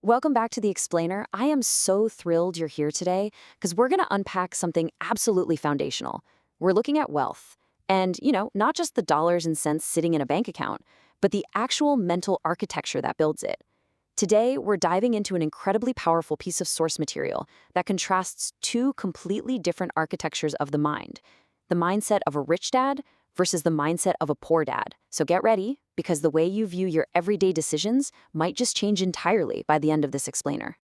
Welcome back to The Explainer. I am so thrilled you're here today because we're going to unpack something absolutely foundational. We're looking at wealth. And, not just the dollars and cents sitting in a bank account, but the actual mental architecture that builds it. Today, we're diving into an incredibly powerful piece of source material that contrasts two completely different architectures of the mind: the mindset of a rich dad versus the mindset of a poor dad. So get ready, because the way you view your everyday decisions might just change entirely by the end of this explainer.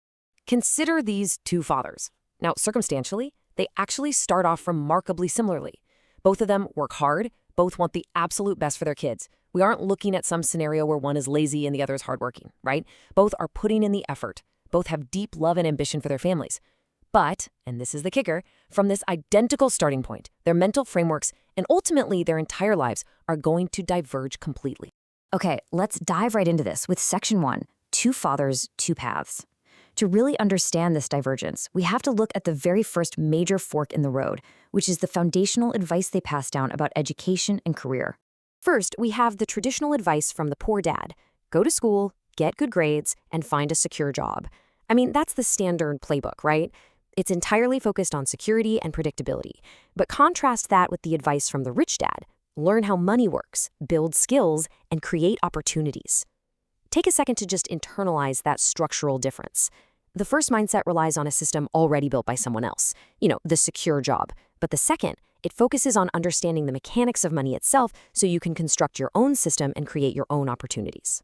Consider these two fathers. Now, circumstantially, they actually start off remarkably similarly. Both of them work hard, both want the absolute best for their kids. We aren't looking at some scenario where one is lazy and the other is hardworking, right? Both are putting in the effort. Both have deep love and ambition for their families. But, and this is the kicker, from this identical starting point, their mental frameworks and ultimately their entire lives are going to diverge completely. Okay, let's dive right into this with Section 1, Two Fathers, Two Paths. To really understand this divergence, we have to look at the very first major fork in the road, which is the foundational advice they pass down about education and career. First, we have the traditional advice from the poor dad: go to school, get good grades, and find a secure job. I mean, that's the standard playbook, right? It's entirely focused on security and predictability. But contrast that with the advice from the rich dad: learn how money works, build skills, and create opportunities. Take a second to just internalize that structural difference. The first mindset relies on a system already built by someone else, the secure job. But the second, it focuses on understanding the mechanics of money itself so you can construct your own system and create your own opportunities.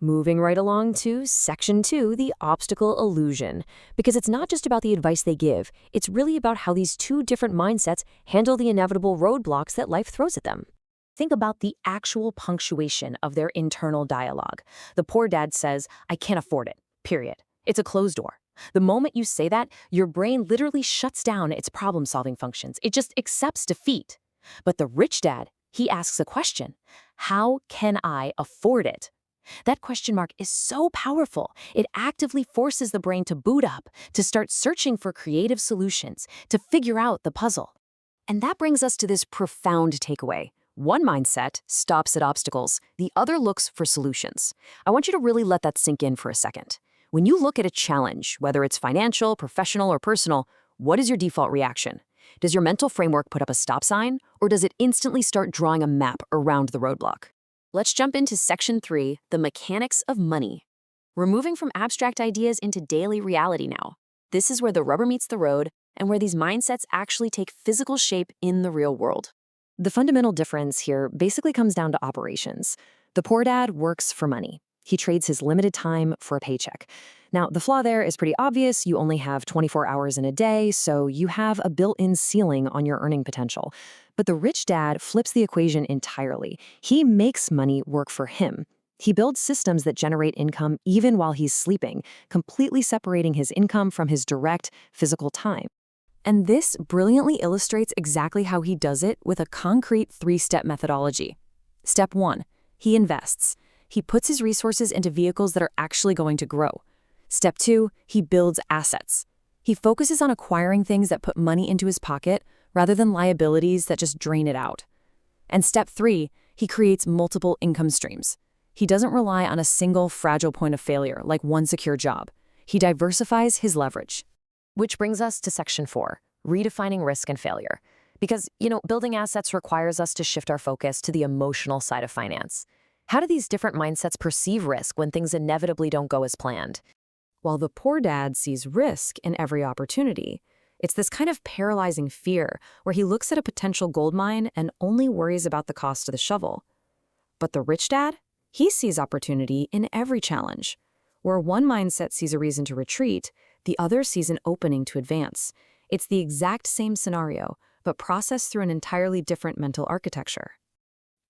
Moving right along to Section 2, the obstacle illusion. Because it's not just about the advice they give, it's really about how these two different mindsets handle the inevitable roadblocks that life throws at them. Think about the actual punctuation of their internal dialogue. The poor dad says, "I can't afford it, period." It's a closed door. The moment you say that, your brain literally shuts down its problem-solving functions. It just accepts defeat. But the rich dad, he asks a question: how can I afford it? That question mark is so powerful. It actively forces the brain to boot up, to start searching for creative solutions, to figure out the puzzle. And that brings us to this profound takeaway. One mindset stops at obstacles, the other looks for solutions. I want you to really let that sink in for a second. When you look at a challenge, whether it's financial, professional, or personal, what is your default reaction? Does your mental framework put up a stop sign, or does it instantly start drawing a map around the roadblock? Let's jump into Section 3, the mechanics of money. We're moving from abstract ideas into daily reality now. This is where the rubber meets the road and where these mindsets actually take physical shape in the real world. The fundamental difference here basically comes down to operations. The poor dad works for money. He trades his limited time for a paycheck. Now, the flaw there is pretty obvious. You only have 24 hours in a day, so you have a built-in ceiling on your earning potential. But the rich dad flips the equation entirely. He makes money work for him. He builds systems that generate income even while he's sleeping, completely separating his income from his direct physical time. And this brilliantly illustrates exactly how he does it with a concrete 3-step methodology. Step 1, he invests. He puts his resources into vehicles that are actually going to grow. Step 2, he builds assets. He focuses on acquiring things that put money into his pocket rather than liabilities that just drain it out. And step 3, he creates multiple income streams. He doesn't rely on a single fragile point of failure like one secure job. He diversifies his leverage. Which brings us to Section 4, redefining risk and failure. Because, building assets requires us to shift our focus to the emotional side of finance. How do these different mindsets perceive risk when things inevitably don't go as planned? While the poor dad sees risk in every opportunity, it's this kind of paralyzing fear where he looks at a potential gold mine and only worries about the cost of the shovel. But the rich dad, he sees opportunity in every challenge. Where one mindset sees a reason to retreat, the other sees an opening to advance. It's the exact same scenario, but processed through an entirely different mental architecture.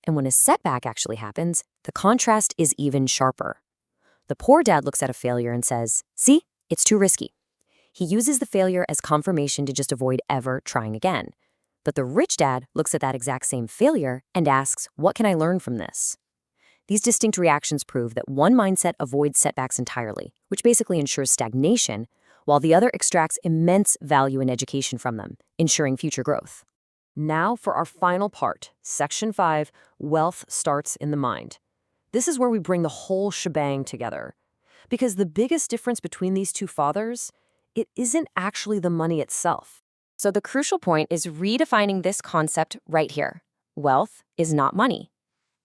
And when a setback actually happens, the contrast is even sharper. The poor dad looks at a failure and says, "See, it's too risky." He uses the failure as confirmation to just avoid ever trying again. But the rich dad looks at that exact same failure and asks, "What can I learn from this?" These distinct reactions prove that one mindset avoids setbacks entirely, which basically ensures stagnation, while the other extracts immense value in education from them, ensuring future growth. Now for our final part, Section 5, wealth starts in the mind. This is where we bring the whole shebang together. Because the biggest difference between these two fathers, it isn't actually the money itself. So the crucial point is redefining this concept right here. Wealth is not money.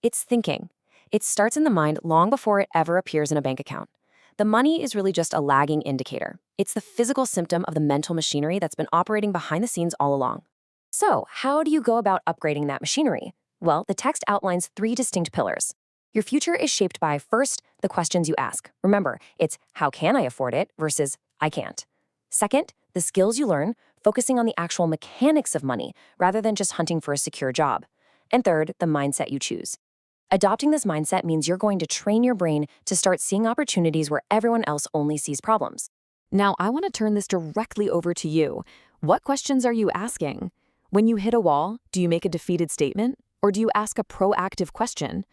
It's thinking. It starts in the mind long before it ever appears in a bank account. The money is really just a lagging indicator. It's the physical symptom of the mental machinery that's been operating behind the scenes all along. So, how do you go about upgrading that machinery? Well, the text outlines 3 distinct pillars. Your future is shaped by, first, the questions you ask. Remember, it's how can I afford it versus I can't. Second, the skills you learn, focusing on the actual mechanics of money rather than just hunting for a secure job. And third, the mindset you choose. Adopting this mindset means you're going to train your brain to start seeing opportunities where everyone else only sees problems. Now, I want to turn this directly over to you. What questions are you asking? When you hit a wall, do you make a defeated statement? Or do you ask a proactive question?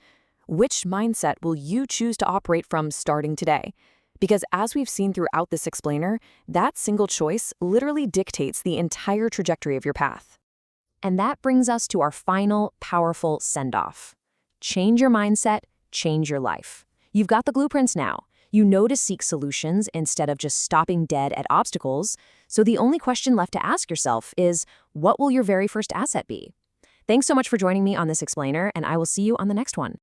Which mindset will you choose to operate from starting today? Because as we've seen throughout this explainer, that single choice literally dictates the entire trajectory of your path. And that brings us to our final, powerful send-off. Change your mindset, change your life. You've got the blueprints now. You know to seek solutions instead of just stopping dead at obstacles. So the only question left to ask yourself is, what will your very first asset be? Thanks so much for joining me on this explainer, and I will see you on the next one.